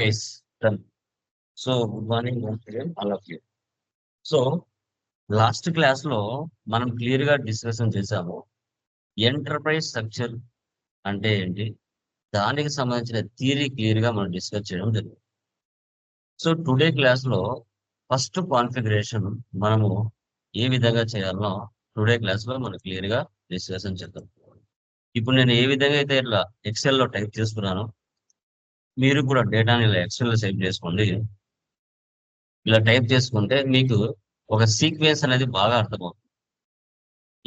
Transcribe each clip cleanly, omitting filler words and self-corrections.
guys, done. So, good morning once again, all of you. So last class లో మనం clear గా discussion చేసాము. Enterprise structure అంటే ఏంటి, దానికి సంబంధించిన థియరీ క్లియర్ గా మనం డిస్కస్ చేయడం జరిగింది. సో టుడే క్లాస్ లో ఫస్ట్ కాన్ఫిగరేషన్ మనము ఏ విధంగా చేయాలో టుడే క్లాస్ లో మనం క్లియర్ గా డిస్కషన్ చేద్దాం. ఇప్పుడు నేను ఏ విధంగా అయితే ఇట్లా ఎక్సెల్ లో టైప్ చేసుకున్నానో మీరు కూడా డేటాని ఇలా ఎక్సెల్ లో సేవ్ చేసుకోండి. ఇలా టైప్ చేసుకుంటే మీకు ఒక సీక్వెన్స్ అనేది బాగా అర్థమవుతుంది.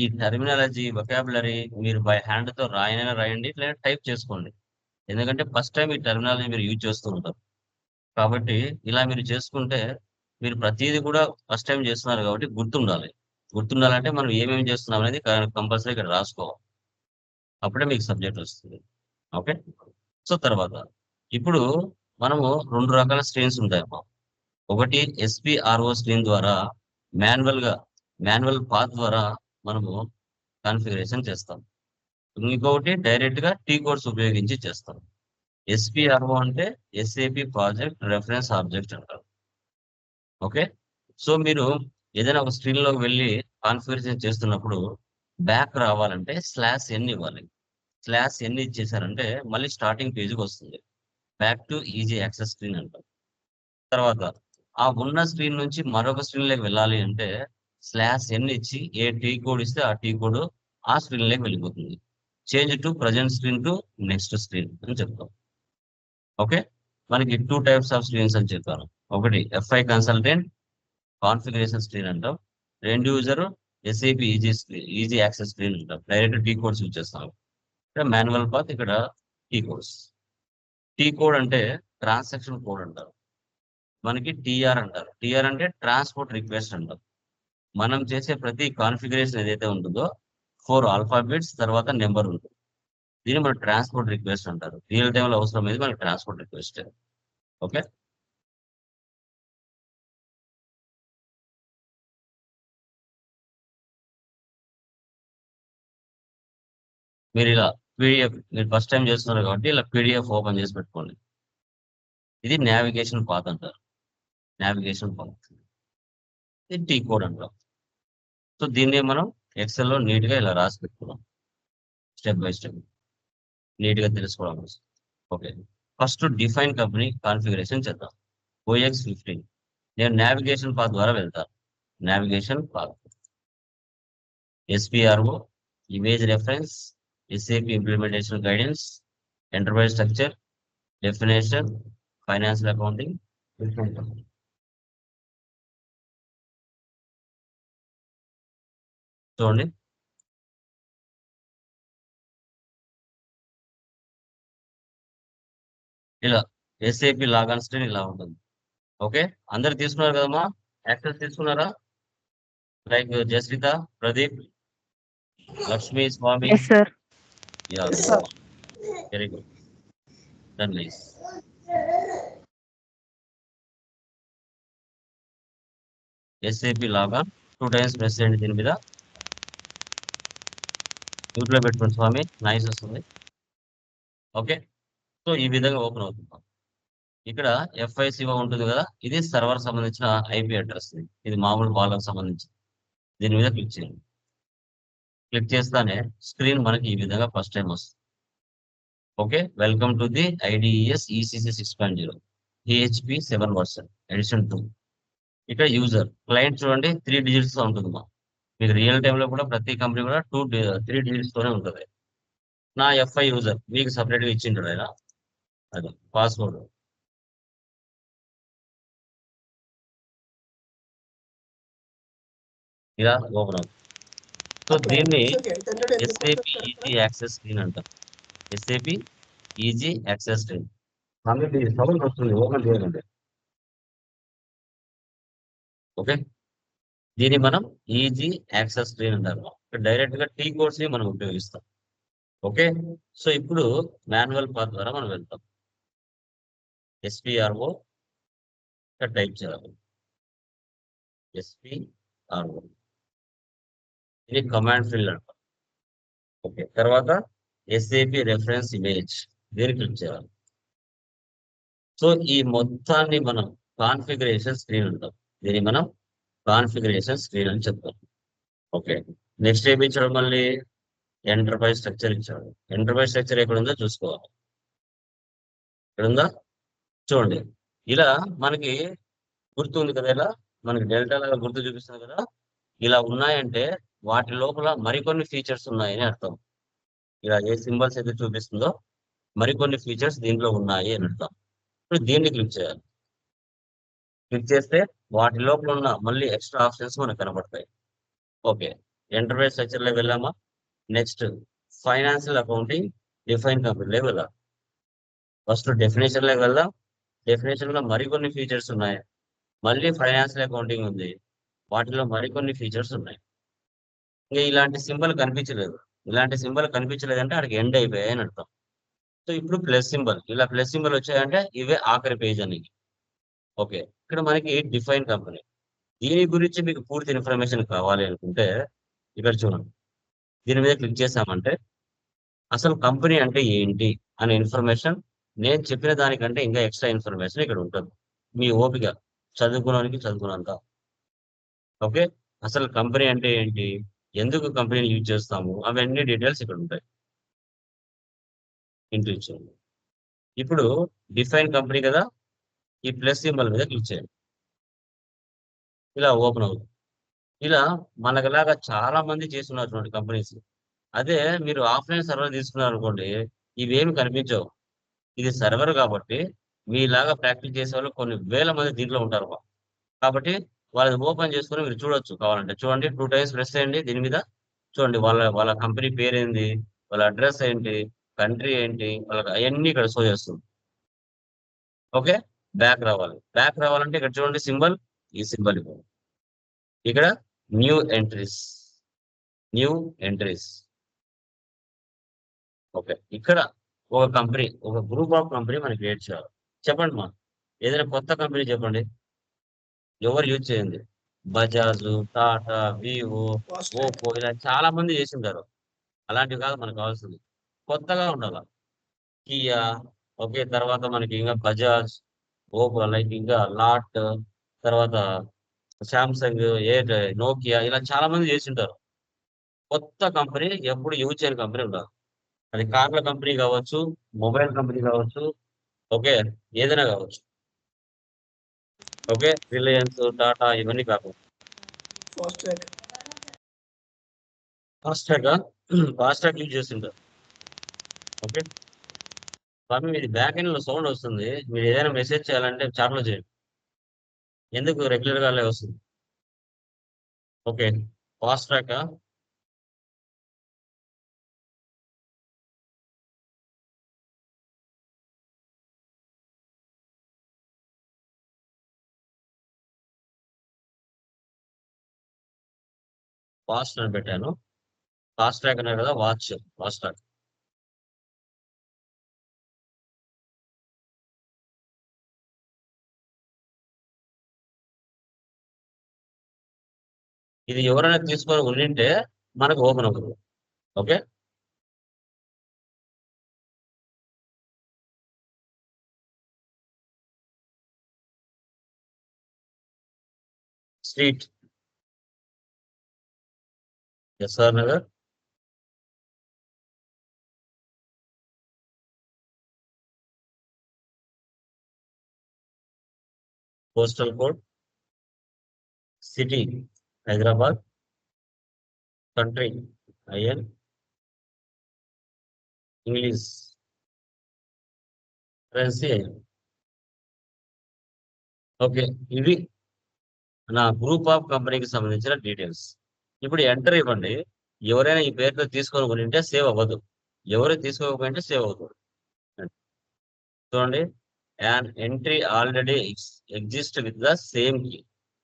ఈ టెర్మినాలజీ వొకాబులరీ మీరు బై హ్యాండ్ తో రాయనైనా రాయండి, లేదా టైప్ చేసుకోండి. ఎందుకంటే ఫస్ట్ టైం ఈ టెర్మినాలజీ మీరు యూజ్ చేస్తూ ఉంటారు కాబట్టి ఇలా మీరు చేసుకుంటే మీరు ప్రతిదీ కూడా ఫస్ట్ టైం చేస్తున్నారు కాబట్టి గుర్తుండాలి. గుర్తుండాలంటే మనం ఏమేమి చేస్తున్నాం అనేది కంపల్సరీ ఇక్కడ రాసుకోవాలి. అప్పుడే మీకు సబ్జెక్ట్ వస్తుంది. ఓకే. సో తర్వాత ఇప్పుడు మనము రెండు రకాల స్క్రీన్స్ ఉంటాయమ్మా. ఒకటి ఎస్పిఆర్ఓ స్క్రీన్ ద్వారా మాన్యువల్ పాత్ ద్వారా మనము కాన్ఫిగరేషన్ చేస్తాం. ఇంకొకటి డైరెక్ట్ గా టీ కోడ్స్ ఉపయోగించి చేస్తాం. ఎస్పిఆర్ఓ అంటే ఎస్ఏపి ప్రాజెక్ట్ రెఫరెన్స్ ఆబ్జెక్ట్ అంటారు. ఓకే. సో మీరు ఏదైనా ఒక స్క్రీన్ లోకి వెళ్ళి కాన్ఫిగరేషన్ చేస్తున్నప్పుడు బ్యాక్ రావాలంటే /n ఇవ్వాలి. /n ఇచ్చేసారంటే మళ్ళీ స్టార్టింగ్ పేజ్కి వస్తుంది. Back to easy access screen అంటాం. తర్వాత ఆ ఉన్న స్క్రీన్ నుంచి మరొక స్క్రీన్ లోకి వెళ్ళాలి అంటే /n ఇచ్చి ఏ టీ కోడ్ ఇస్తే ఆ టీ కోడ్ ఆ స్క్రీన్ లోకి వెళ్ళిపోతుంది. Change to present screen to next screen అని చెప్తాం. ఓకే. మనకి 2 టైప్స్ ఆఫ్ స్క్రీన్స్ అని చెప్పాను. ఒకటి ఎఫ్ఐ కన్సల్టెంట్ కాన్ఫిగరేషన్ స్క్రీన్ అంటాం. రెండు user SAP easy access screen అంటాం. డైరెక్ట్ టీ కోడ్స్ యూజ్ చేస్తాం. ఇక్కడ మాన్యువల్ పాత్, ఇక్కడ టీ కోడ్స్. టీ కోడ్ అంటే ట్రాన్సాక్షన్ కోడ్ అంటారు. మనకి టీఆర్ అంటారు. టీఆర్ అంటే ట్రాన్స్పోర్ట్ రిక్వెస్ట్ అంటారు. మనం చేసే ప్రతి కాన్ఫిగరేషన్ ఏదైతే ఉంటుందో 4 ఆల్ఫాబెట్స్ తర్వాత నెంబర్ ఉంటుంది. దీన్ని మనం ట్రాన్స్పోర్ట్ రిక్వెస్ట్ అంటారు. రియల్ టైమ్ లో అవసరం అనేది మనకి ట్రాన్స్పోర్ట్ రిక్వెస్ట్. ఓకే. మీరు ఇలా పీడిఎఫ్ మీరు ఫస్ట్ టైం చేస్తున్నారు కాబట్టి ఇలా పీడిఎఫ్ ఓపెన్ చేసి పెట్టుకోండి. ఇది నావిగేషన్ పాత్ అంటారు. నావిగేషన్ పాత్ ఇది టీ కోడ్ అంటాం. సో దీన్ని మనం ఎక్సెల్ లో నీట్ గా ఇలా రాసి పెట్టుకున్నాం. స్టెప్ బై స్టెప్ నీట్ గా తెలుసుకోవడం కోసం. Okay. First define company configuration చేద్దాం. OX15 నేను నావిగేషన్ పాత్ ద్వారా వెళ్తాను. Navigation path, SPRO, image reference, SAP implementation guidance, enterprise structure, definition, financial accounting. చూడండి ఇలా ఎస్ఏపి లాగాన్ స్క్రీన్ ఇలా ఉంటుంది. ఓకే. అందరు తీసుకున్నారు కదమ్మా, యాక్సెస్ తీసుకున్నారా? లైక్ జస్విత, ప్రదీప్, లక్ష్మి, స్వామి. Yes, sir. Yeah, very good, done, nice. SAP log on 2 times press చేయండి. దీని మీద మ్యూట్ లో పెట్టుకోండి స్వామి, నైస్ వస్తుంది. ఓకే. సో ఈ విధంగా ఓపెన్ అవుతుంది. ఇక్కడ FICO ఉంటుంది కదా, ఇది సర్వర్ సంబంధించిన IP అడ్రస్. ఇది మామూలు వాళ్ళకు సంబంధించి. దీని మీద క్లిక్ చేయండి. క్లిక్ చేస్తానే స్క్రీన్ మనకి ఈ విధంగా ఫస్ట్ టైం వస్తుంది. Okay. Welcome to the IDES ECC 6.0 PHP 7 version edition 2. ఇక్కడ యూజర్ క్లయింట్ చూడండి 3 డిజిట్స్ తో ఉంటుంది. మీకు రియల్ టైమ్ లో కూడా ప్రతి కంపెనీ కూడా 3 డిజిట్స్ తోనే ఉంటుంది. నా FI యూజర్ మీకు సపరేట్ గా ఇచ్చింటాడు ఆయన, అది పాస్వర్డ్. ఇలా ఓపెన్ అవుతుంది. సో దీన్ని ఎస్ఏపి ఈజీ యాక్సెస్ స్క్రీన్ అంటాం. SAP easy access screen. Sound వస్తుంది, ఓపెన్ చేయాలంటే. ఓకే. దీన్ని మనం ఈజీ యాక్సెస్ స్క్రీన్ అంటారు. డైరెక్ట్ గా టీ కోడ్స్ ని మనం ఉపయోగిస్తాం. ఓకే. సో ఇప్పుడు మాన్యువల్ పాత్ ద్వారా మనం వెళ్తాం. ఎస్పిఆర్ఓ టైప్ చేయాలి. ఎస్పిఆర్ఓ ఇది కమాండ్ ఫిల్ అంటాం. ఓకే. తర్వాత ఎస్ఏపి రెఫరెన్స్ ఇమేజ్, దీన్ని క్లిక్ చేయాలి. సో ఈ మొత్తాన్ని మనం కాన్ఫిగరేషన్ స్క్రీన్ అంటాం. దీన్ని మనం కాన్ఫిగరేషన్ స్క్రీన్ అని చెప్తాం. ఓకే, నెక్స్ట్ ఏమి ఇచ్చాడు మళ్ళీ? ఎంటర్ప్రైజ్ స్ట్రక్చర్ ఇచ్చాడు. ఎంటర్ప్రైజ్ స్ట్రక్చర్ ఎక్కడ ఉందో చూసుకోవాలి. ఇక్కడ ఉందా? చూడండి, ఇలా మనకి గుర్తు ఉంది కదా, ఇలా మనకి డెల్టా లాగా గుర్తు చూపిస్తుంది కదా. ఇలా ఉన్నాయంటే వాటి లోపల మరికొన్ని ఫీచర్స్ ఉన్నాయని అర్థం. ఇలా ఏ సింబల్స్ అయితే చూపిస్తుందో మరికొన్ని ఫీచర్స్ దీంట్లో ఉన్నాయి అని అర్థం. ఇప్పుడు దీన్ని క్లిక్ చేయాలి. క్లిక్ చేస్తే వాటి లోపల ఉన్న మళ్ళీ ఎక్స్ట్రా ఆప్షన్స్ మనకు కనబడతాయి. ఓకే, ఎంటర్ప్రైజ్ స్ట్రక్చర్ లో వెళ్ళామా? నెక్స్ట్ ఫైనాన్షియల్ అకౌంటింగ్ డిఫైన్ కంపెనీలో వెళ్దాం. ఫస్ట్ డెఫినేషన్ లోకి వెళ్దాం. డెఫినేషన్ లో మరికొన్ని ఫీచర్స్ ఉన్నాయి. మళ్ళీ ఫైనాన్షియల్ అకౌంటింగ్ ఉంది, వాటిలో మరికొన్ని ఫీచర్స్ ఉన్నాయి. ఇంకా ఇలాంటి సింబల్ కనిపించలేదు. ఇలాంటి సింబల్ కనిపించలేదంటే అక్కడికి ఎండ్ అయిపోయాయి అని అర్థం. సో ఇప్పుడు ప్లస్ సింబల్, ఇలా ప్లస్ సింబల్ వచ్చాయంటే ఇవే ఆఖరి పేజ్ అని. ఓకే, ఇక్కడ మనకి డిఫైన్ కంపెనీ. దీని గురించి మీకు పూర్తి ఇన్ఫర్మేషన్ కావాలి అనుకుంటే ఇక్కడ చూడండి, దీని మీద క్లిక్ చేసామంటే అసలు కంపెనీ అంటే ఏంటి అనే ఇన్ఫర్మేషన్, నేను చెప్పిన దానికంటే ఇంకా ఎక్స్ట్రా ఇన్ఫర్మేషన్ ఇక్కడ ఉంటుంది. మీ ఓపిక, చదువుకోవడానికి చదువుకున్నంత. ఓకే, అసలు కంపెనీ అంటే ఏంటి, ఎందుకు కంపెనీని యూజ్ చేస్తాము, అవన్నీ డీటెయిల్స్ ఇక్కడ ఉంటాయి. ఇంటూ ఇచ్చేయండి. ఇప్పుడు డిఫైన్ కంపెనీ కదా, ఈ ప్లస్ సింబల్ మీద క్లిక్ చేయండి. ఇలా ఓపెన్ అవుతుంది. ఇలా మనకులాగా చాలా మంది చేస్తున్నటువంటి కంపెనీస్. అదే మీరు ఆఫ్లైన్ సర్వర్ తీసుకున్నారు అనుకోండి, ఇవేమి కనిపించవు. ఇది సర్వర్ కాబట్టి మీలాగా ప్రాక్టీస్ చేసే వాళ్ళు కొన్ని వేల మంది దీంట్లో ఉంటారు. కాబట్టి వాళ్ళని ఓపెన్ చేసుకొని మీరు చూడొచ్చు. కావాలంటే చూడండి, 2 టైమ్స్ ప్రెస్ చేయండి దీని మీద. చూడండి వాళ్ళ వాళ్ళ కంపెనీ పేరు ఏంది, వాళ్ళ అడ్రస్ ఏంటి, కంట్రీ ఏంటి, వాళ్ళకి అవన్నీ ఇక్కడ షో చేస్తుంది. ఓకే, బ్యాక్ రావాలి. బ్యాక్ రావాలంటే ఇక్కడ చూడండి సింబల్, ఈ సింబల్ ఇక్కడ new entries. New entries. Okay, ఇక్కడ ఒక కంపెనీ, ఒక గ్రూప్ ఆఫ్ కంపెనీ మనం క్రియేట్ చేయాలి. చెప్పండి మా, ఏదైనా కొత్త కంపెనీ చెప్పండి, ఎవరు యూజ్ చేయండి. బజాజ్, టాటా, వివో, ఫాస్ట్రాక్. ఓపో, ఇలా చాలా మంది చేసింటారు. అలాంటివి కాదు మనకు కావాల్సింది, కొత్తగా ఉండాలి. కియా, ఓకే, తర్వాత మనకి ఇంకా బజాజ్, ఓపో, లైక్ ఇంకా లాట్, తర్వాత శాంసంగ్, ఎయిర్, నోకియా, ఇలా చాలా మంది చేసింటారు. కొత్త కంపెనీ ఎప్పుడు యూజ్ చేయని కంపెనీ ఉండాలి. అది కార్ల కంపెనీ కావచ్చు, మొబైల్ కంపెనీ కావచ్చు, ఓకే, ఏదైనా కావచ్చు. ఓకే, రిలయన్స్, టాటా ఇవన్నీ కాకుండా ఫాస్ట్రాక్. ఫాస్ట్రాక్. ఫాస్ట్రాక్ యూజ్ చేస్తుంటారు. ఓకే, స్వామి మీది బ్యాక్ ఎండ్ లో సౌండ్ వస్తుంది. మీరు ఏదైనా మెసేజ్ చేయాలంటే చాట్ లో చేయండి. ఎందుకు రెగ్యులర్ గా అలా వస్తుంది? ఓకే, ఫాస్ట్రాక్. ఫాస్ట్ అని పెట్టాను. ఫాస్ట్రాక్ అన్నారు కదా, వాచ్ ఫాస్ట్రాక్. ఇది ఎవరైనా తీసుకొని ఉండింటే మనకు ఓపెన్ అవుతుంది. Okay, street SR Nagar, postal code, city Hyderabad, country IN, English, currency IN. Okay, ఇవి నా గ్రూప్ ఆఫ్ కంపెనీకి సంబంధించిన డీటెయిల్స్. ఇప్పుడు ఎంటర్ ఇవ్వండి. ఎవరైనా ఈ పేరుతో తీసుకొని ఉంటే సేవ్ అవ్వదు, ఎవరు తీసుకోకపోయింటే సేవ్ అవుతుంది. చూడండి, an entry already exist with the same key.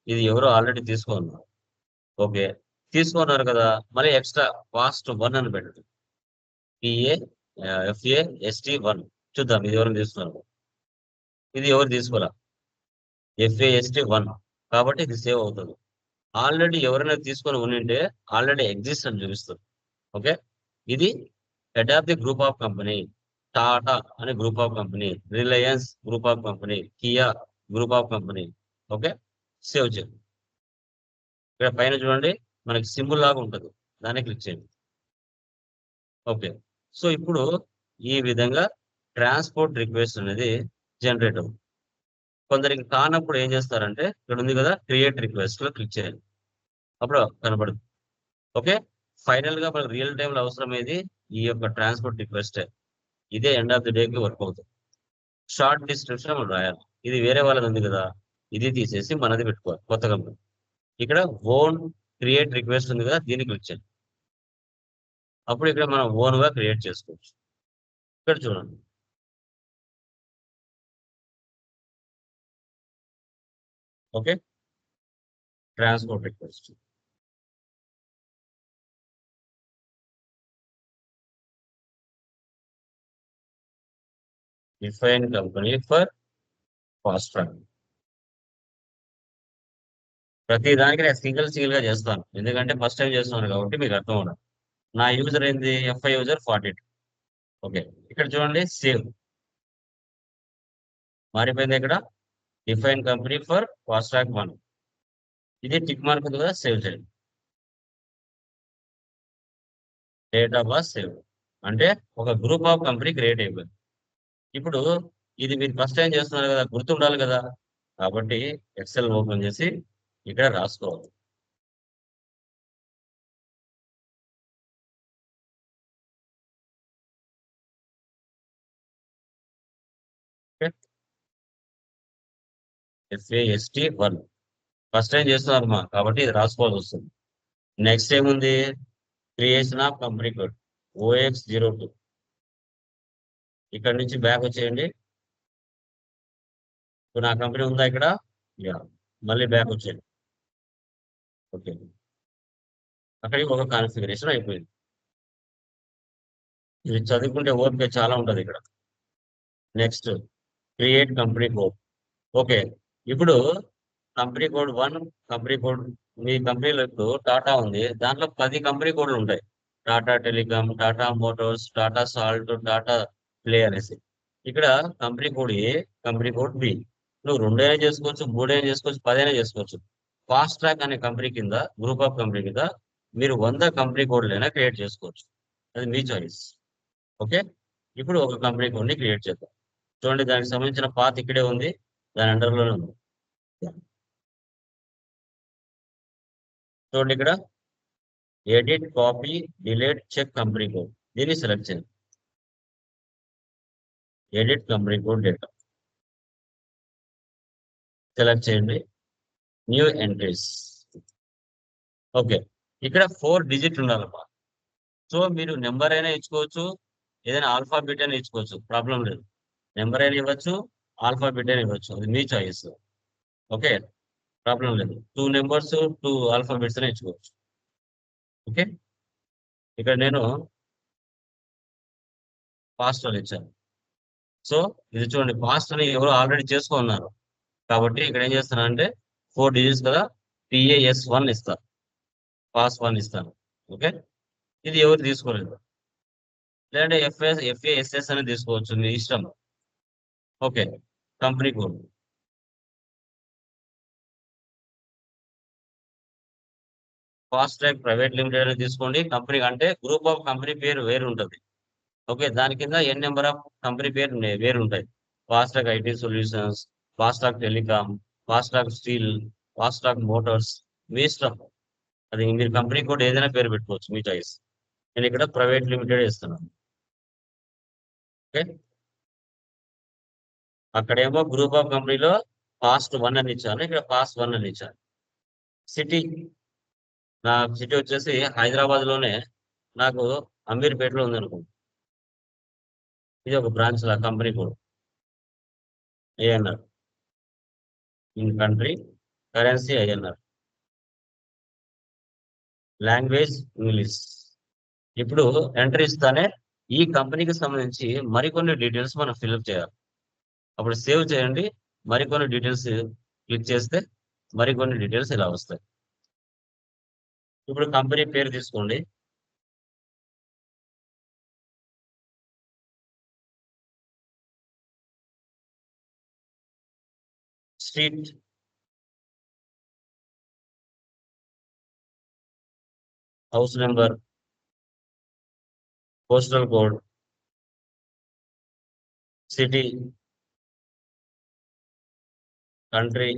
ఇది ఎవరు ఆల్రెడీ తీసుకున్నారు. ఓకే, తీసుకున్నారు కదా, మరి ఎక్స్ట్రా ఫాస్ట్ 1 అని పెట్టండి. PA FAST1. చూద్దాం ఇది ఎవరు తీసుకున్నారు. ఇది ఎవరు తీసుకోరా, FAST1, కాబట్టి ఇది సేవ్ అవుతుంది. ఆల్రెడీ ఎవరైనా తీసుకొని ఉంటే ఆల్రెడీ ఎగ్జిస్ట్ అని చూపిస్తుంది. ఓకే, ఇది head of the group of company. Tata అనే group of company, Reliance group of company, Kia group of company. Okay, save చేయండి. ఇక్కడ పైన చూడండి మనకి సింబల్ లాగా ఉంటుంది, దాన్ని క్లిక్ చేయండి. ఓకే, సో ఇప్పుడు ఈ విధంగా ట్రాన్స్పోర్ట్ రిక్వెస్ట్ అనేది జనరేట్ అవుతుంది. కొందరికి కానప్పుడు ఏం చేస్తారంటే ఇక్కడ ఉంది కదా క్రియేట్ రిక్వెస్ట్ లో క్లిక్ చేయండి, అప్పుడు కనబడుతుంది. ఓకే, ఫైనల్ గా మనకు రియల్ టైంలో అవసరమేది ఈ యొక్క ట్రాన్స్పోర్ట్ రిక్వెస్ట్. ఇదే ఎండ్ ఆఫ్ ది డేకి వర్క్ అవుతుంది. షార్ట్ డిస్క్రిప్షన్ మనం రాయాలి. ఇది వేరే వాళ్ళది ఉంది కదా, ఇది తీసేసి మనది పెట్టుకోవాలి కొత్త కంపెనీ. ఇక్కడ ఓన్ క్రియేట్ రిక్వెస్ట్ ఉంది కదా, దీన్ని క్లిక్ చేయండి. అప్పుడు ఇక్కడ మనం ఓన్ గా క్రియేట్ చేసుకోవచ్చు. ఇక్కడ చూడండి, okay, transport request. Define company for fast track. ప్రతి దానికి నేను సింగిల్ గా చేస్తాను, ఎందుకంటే ఫస్ట్ టైం చేస్తున్నాను కాబట్టి మీకు అర్థం ఉండదు. నా యూజర్ ఏంది, ఎఫ్ఐ యూజర్ 42. ఓకే, ఇక్కడ చూడండి సేవ్ మారిపోయింది. ఇక్కడ define company for fast track 1, ఇది టిక్ మార్క్ ఉంది కదా, సేవ్ చేయండి. డేటా వాస్ సేవ్ అంటే ఒక గ్రూప్ ఆఫ్ కంపెనీ క్రియేట్ అయిపోయింది. ఇప్పుడు ఇది మీరు ఫస్ట్ టైం చేస్తున్నారు కదా, గుర్తుండాలి కదా, కాబట్టి ఎక్సెల్ ఓపెన్ చేసి ఇక్కడ రాసుకోవాలి. FAST1 ఫస్ట్ టైం చేస్తున్నారు మా, కాబట్టి ఇది రాసుకోవాల్సి వస్తుంది. నెక్స్ట్ ఏముంది, creation of company code OX02. ఇక్కడ నుంచి బ్యాక్ వచ్చేయండి. ఇప్పుడు నా కంపెనీ ఉందా ఇక్కడ, యా, మళ్ళీ బ్యాక్ వచ్చేయండి. ఓకే, అక్కడికి ఒక కాన్ఫిగరేషన్ అయిపోయింది. ఇది చదువుకుంటే ఓపిక చాలా ఉంటుంది ఇక్కడ. Next create company code. Okay, ఇప్పుడు కంపెనీ కోడ్ 1, కంపెనీ కోడ్, మీ కంపెనీలో ఇప్పుడు టాటా ఉంది, దాంట్లో 10 కంపెనీ కోడ్లు ఉంటాయి. Tata telecom, Tata Motors, Tata salt, Tata play అనేసి. ఇక్కడ కంపెనీ కోడ్ ఏ, కంపెనీ కోడ్ బి. నువ్వు 2 అయినా చేసుకోవచ్చు, 3 అయినా చేసుకోవచ్చు, 10 అయినా చేసుకోవచ్చు. ఫాస్ట్ ట్రాక్ అనే కంపెనీ కింద, గ్రూప్ ఆఫ్ కంపెనీ కింద మీరు 100 కంపెనీ కోడ్లైనా క్రియేట్ చేసుకోవచ్చు, అది మీ చాయిస్. ఓకే, ఇప్పుడు ఒక కంపెనీ కోడ్ని క్రియేట్ చేద్దాం. చూడండి, దానికి సంబంధించిన పాత్ ఇక్కడే ఉంది, దాని అండర్లోనే ఉంది. చూడండి ఇక్కడ edit, copy, delete, check company code, దీన్ని సెలెక్ట్ చేయండి. Edit company code data select చేయండి, న్యూ ఎంట్రీస్. ఓకే, ఇక్కడ 4 డిజిట్ ఉండాలమ్మా. సో మీరు నెంబర్ అయినా ఇచ్చుకోవచ్చు, ఏదైనా ఆల్ఫాబెట్ అయినా ఇచ్చుకోవచ్చు, ప్రాబ్లం లేదు. నెంబర్ అయినా ఇవ్వచ్చు, ఆల్ఫాబెట్ అయినా ఇవ్వచ్చు, అది మీ చాయిస్. ఓకే, ప్రాబ్లం లేదు. 2 నెంబర్స్ 2 ఆల్ఫాబెట్స్ అయినా ఇచ్చుకోవచ్చు. ఓకే, ఇక్కడ నేను పాస్ట్ అని ఇచ్చాను. సో ఇది చూడండి, పాస్ట్ అని ఎవరు ఆల్రెడీ చేసుకున్నారు, కాబట్టి ఇక్కడ ఏం చేస్తాను అంటే 4 డిజిట్స్ కదా, PAS1 ఇస్తాను, పాస్1 ఇస్తాను. ఓకే, ఇది ఎవరు తీసుకోలేదు, లేదంటే FASS అని తీసుకోవచ్చు, మీ ఇష్టం. Okay, company code fast track private limited అని తీసుకోండి. కంపెనీ అంటే గ్రూప్ ఆఫ్ కంపెనీ పేరు వేరు ఉంటుంది. ఓకే, దాని కింద ఎన్ నెంబర్ ఆఫ్ కంపెనీ పేరు వేరు ఉంటాయి. Fast track IT solutions, fast track telecom, fast track steel, fast track motors, మీ ఇష్టం. అది మీరు కంపెనీ కోడ్ ఏదైనా పేరు పెట్టుకోవచ్చు, మీ చాయిస్. నేను ఇక్కడ ప్రైవేట్ లిమిటెడ్ ఇస్తున్నాను. ఓకే, అక్కడేమో గ్రూప్ ఆఫ్ కంపెనీలో ఫాస్ట్1 అని ఇచ్చాను, ఇక్కడ ఫాస్ట్1 అని ఇచ్చాను. సిటీ, నా సిటీ వచ్చేసి హైదరాబాద్ లోనే, నాకు అమీర్పేటలో ఉంది అనుకోండి, ఇది ఒక branch law company code ANR. In country, currency INR, language English. ఇప్పుడు ఎంట్రీ ఇస్తానే ఈ కంపెనీకి సంబంధించి మరికొన్ని డీటెయిల్స్ మనం ఫిల్అప్ చేయాలి. అప్పుడు సేవ్ చేయండి, మరికొన్ని డీటెయిల్స్ క్లిక్ చేస్తే మరికొన్ని డీటెయిల్స్ ఇలా వస్తాయి. ఇప్పుడు కంపెనీ పేరు తీసుకోండి, street, house number, postal code, city, country,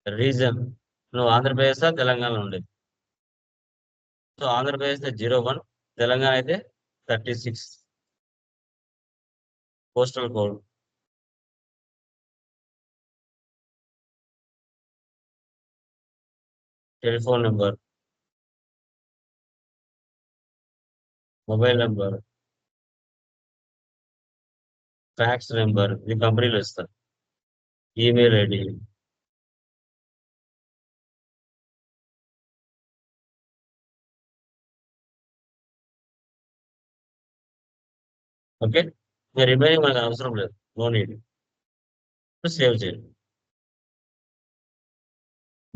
reason. నువ్వు ఆంధ్రప్రదేశ్ తెలంగాణ ఉండేది. సో ఆంధ్రప్రదేశ్ 01, తెలంగాణ అయితే 36. Postal code, telephone number, mobile number, fax number, ఇది కంపెనీలో ఇస్తారు. Email ID, okay. రిమైనింగ్ మనకు అవసరం లేదు, నో నీడ్. సేవ్ చేయండి.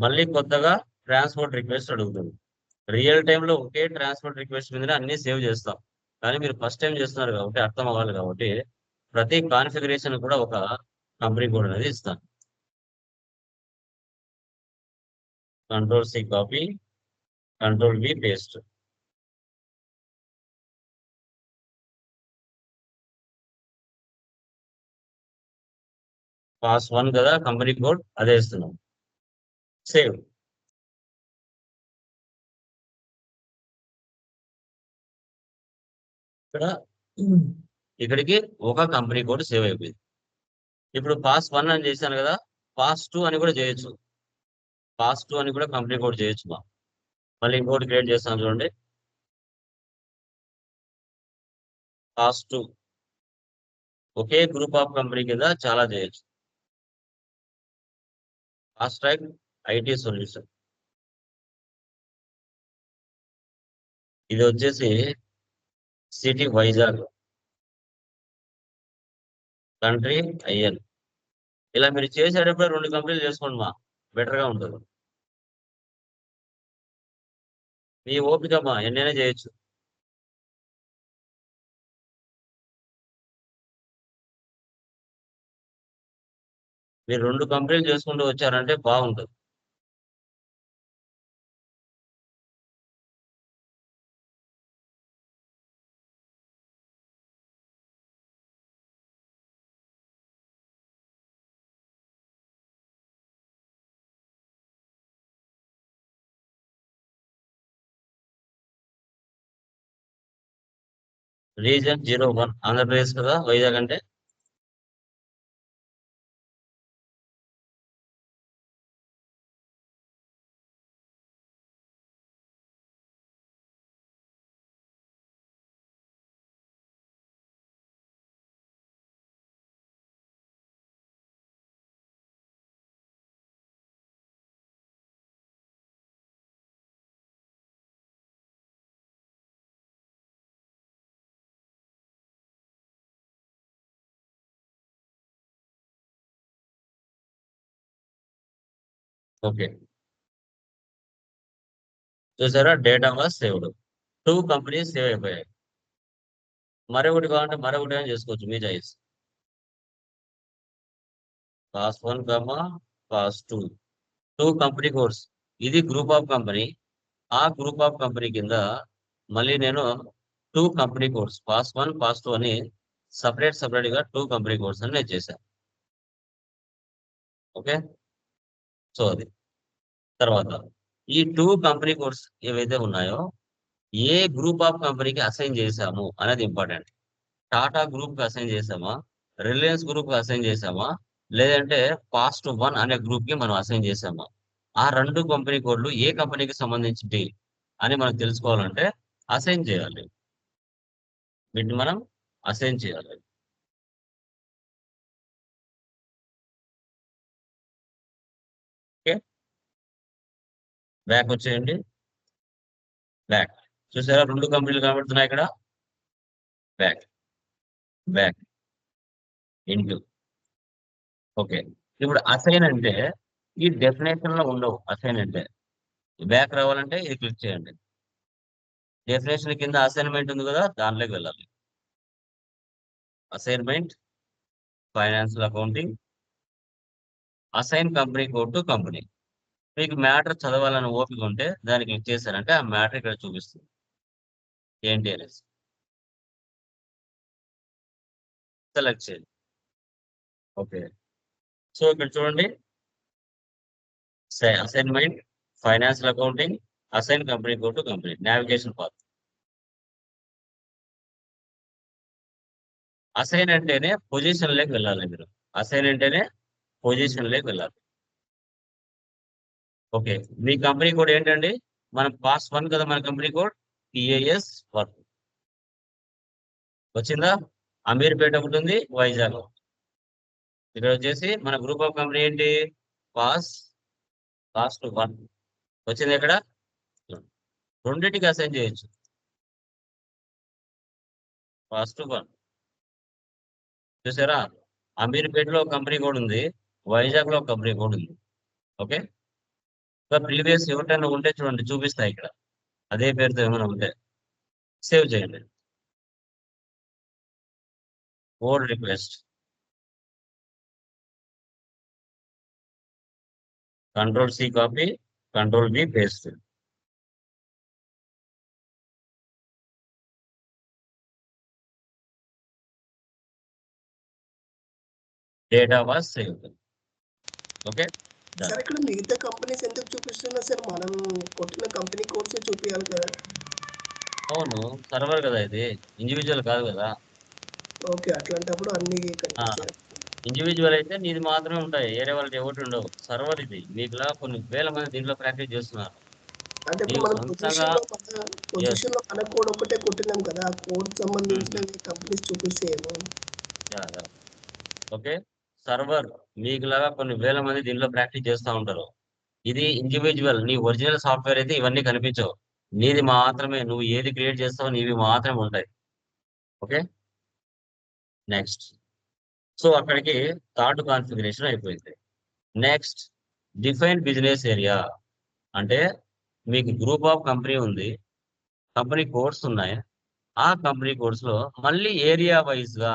మళ్ళీ కొత్తగా ట్రాన్స్పోర్ట్ రిక్వెస్ట్ అడుగుతుంది. రియల్ టైంలో ఒకే ట్రాన్స్పోర్ట్ రిక్వెస్ట్ మీదనే అన్ని సేవ్ చేస్తాం. కానీ మీరు ఫస్ట్ టైం చేస్తున్నారు కాబట్టి అర్థం అవ్వాలి కాబట్టి ప్రతి కాన్ఫిగరేషన్ కూడా ఒక కంపెనీ కోడ్ అనేది ఇస్తాను. Ctrl+C copy, Ctrl+V paste. Pass 1 కదా కంపెనీ కోడ్, అదే ఇస్తున్నాం. సేవ్. ఇక్కడికి ఒక కంపెనీ కోడ్ సేవ్ అయిపోయింది. ఇప్పుడు పాస్ 1 అని చేశాను కదా, పాస్ 2 అని కూడా చేయొచ్చు. పాస్ 2 అని కూడా కంపెనీ కోడ్ చేయొచ్చు. మళ్ళీ ఇంకోటి క్రియేట్ చేస్తాను చూడండి, pass 2. Okay group of company కింద చాలా చేయొచ్చు. ఫాస్ట్ ట్రాక్ ఐటీ సొల్యూషన్, ఇది వచ్చేసి సిటీ వైజాగ్, కంట్రీ ఐఎన్. ఇలా మీరు చేసేటప్పుడు 2 కంపెనీలు చేసుకోండి బెటర్గా ఉంటుంది. మీ ఓపిక ఎన్నైనా చేయొచ్చు. మీరు 2 కంపెనీలు చేసుకుంటూ వచ్చారంటే బాగుంటుంది. రీజన్ 01 ఆంధ్రప్రదేశ్ కదా, వైజాగ్ అంటే. ఓకే, చూసారా data was saved. 2 companies save అయిపోయాయి. మరొకటి కావాలంటే మరొకటి అని చేసుకోవచ్చు, మీ choice. Pass 1, pass 2 company codes. ఇది గ్రూప్ ఆఫ్ కంపెనీ. ఆ గ్రూప్ ఆఫ్ కంపెనీ కింద మళ్ళీ నేను 2 కంపెనీ కోడ్స్, పాస్ 1, పాస్ 2 అని సపరేట్ గా 2 కంపెనీ కోడ్స్ అని నేను చేశాను. ఓకే, సో అది తర్వాత ఈ 2 కంపెనీ కోడ్స్ ఏవైతే ఉన్నాయో ఏ గ్రూప్ ఆఫ్ కంపెనీకి అసైన్ చేశాము అనేది ఇంపార్టెంట్. టాటా గ్రూప్ కి అసైన్ చేసామా, రిలయన్స్ గ్రూప్ కి అసైన్ చేసామా, లేదంటే పాస్ట్ 1 అనే గ్రూప్ కి మనం అసైన్ చేసామా, ఆ 2 కంపెనీ కోడ్లు ఏ కంపెనీకి సంబంధించి అని మనం తెలుసుకోవాలంటే అసైన్ చేయాలి. వీటిని మనం అసైన్ చేయాలి. ఓకే, బ్యాక్ వచ్చేయండి. బ్యాక్ చూసారా 2 కంపెనీలు కనబడుతున్నాయి ఇక్కడ. Back, back into. ఓకే, ఇప్పుడు అసైన్ అంటే ఈ డెఫినేషన్ లో ఉండవు. అసైన్ అంటే బ్యాక్ రావాలంటే ఇది క్లిక్ చేయండి. డెఫినేషన్ కింద అసైన్మెంట్ ఉంది కదా, దానిలోకి వెళ్ళాలి. Assignment, financial accounting, assign company code to company. మీకు మ్యాటర్ చదవాలని ఓపిక ఉంటే దాన్ని క్లిక్ చేశారంటే ఆ మ్యాటర్ ఇక్కడ చూపిస్తుంది ఏంటి అనేసి. సెలెక్ట్ చేయండి. ఓకే, సో ఇక్కడ చూడండి, assignment, financial accounting, assign company code to company, navigation path. Assign అంటేనే పొజిషన్ లోకి వెళ్ళాలి మీరు. అసైన్ అంటేనే పొజిషన్ లోకి వెళ్ళాలి. ఓకే, మీ కంపెనీ కోడ్ ఏంటండి? మనం పాస్ 1 కదా మన కంపెనీ కోడ్, PAS 1 వచ్చిందా? అమీర్పేట ఒకటి ఉంది, వైజాగ్. ఇక్కడ వచ్చేసి మన గ్రూప్ ఆఫ్ కంపెనీ ఏంటి? పాస్ 1 వచ్చింది. ఇక్కడ రెండింటికి అసైన్ చేయొచ్చు. పాస్ 1 చూసారా? అమీర్పేటలో ఒక కంపెనీ కోడ్ ఉంది, వైజాగ్ లో ఒక కంపెనీ కోడ్ ఉంది. ఓకే, ప్రీవియస్ ఎవరికైనా ఉంటే చూడండి, చూపిస్తాయి ఇక్కడ అదే పేరుతో ఏమైనా ఉంటే సేవ్ చేయండి. Code request, Ctrl+C copy, Ctrl+V paste. Data was saved. Okay, sir ఇక్కడ మిగతా కంపెనీస్ ఎందుకు చూపిస్తున్నా సార్? మనం కొట్టిన కంపెనీ కోడ్స్ చూపించాలి కదా. అవును, సర్వర్ కదా ఇది, ఇండివిజువల్ కాదు కదా. ఓకే, అట్లాంటప్పుడు అన్ని కనిపిస్తాయి. ఇండివిజువల్ అయితే నీది మాత్రమే ఉంటాయి, వేరే వాళ్ళకి ఎవరు ఉండవు. సర్వర్ ఇది, మీకులా కొన్ని వేల మంది దీంట్లో ప్రాక్టీస్ చేస్తున్నారు. అంటే ఇప్పుడు నీవు మనం సొంతంగా పొజిషన్ లో మన కోడ్ ఒకటే కొట్టినాం కదా, ఆ కోడ్ సంబంధించిన కంపెనీస్ చూపిస్తే ఏమో. ఓకే, సర్వర్ మీకులాగా కొన్ని వేల మంది దీంట్లో ప్రాక్టీస్ చేస్తూ ఉంటారు. ఇది ఇండివిజువల్, నీ ఒరిజినల్ సాఫ్ట్వేర్ అయితే ఇవన్నీ కనిపించవు. నీది మాత్రమే, నువ్వు ఏది క్రియేట్ చేస్తావో నీవి మాత్రమే ఉంటాయి. Okay, next. సో అక్కడికి థర్డ్ కాన్ఫిగరేషన్ అయిపోయింది. Next, define business area. అంటే మీకు గ్రూప్ ఆఫ్ కంపెనీ ఉంది, కంపెనీ కోడ్స్ ఉన్నాయి. ఆ కంపెనీ కోడ్స్ లో మళ్ళీ ఏరియా వైజ్ గా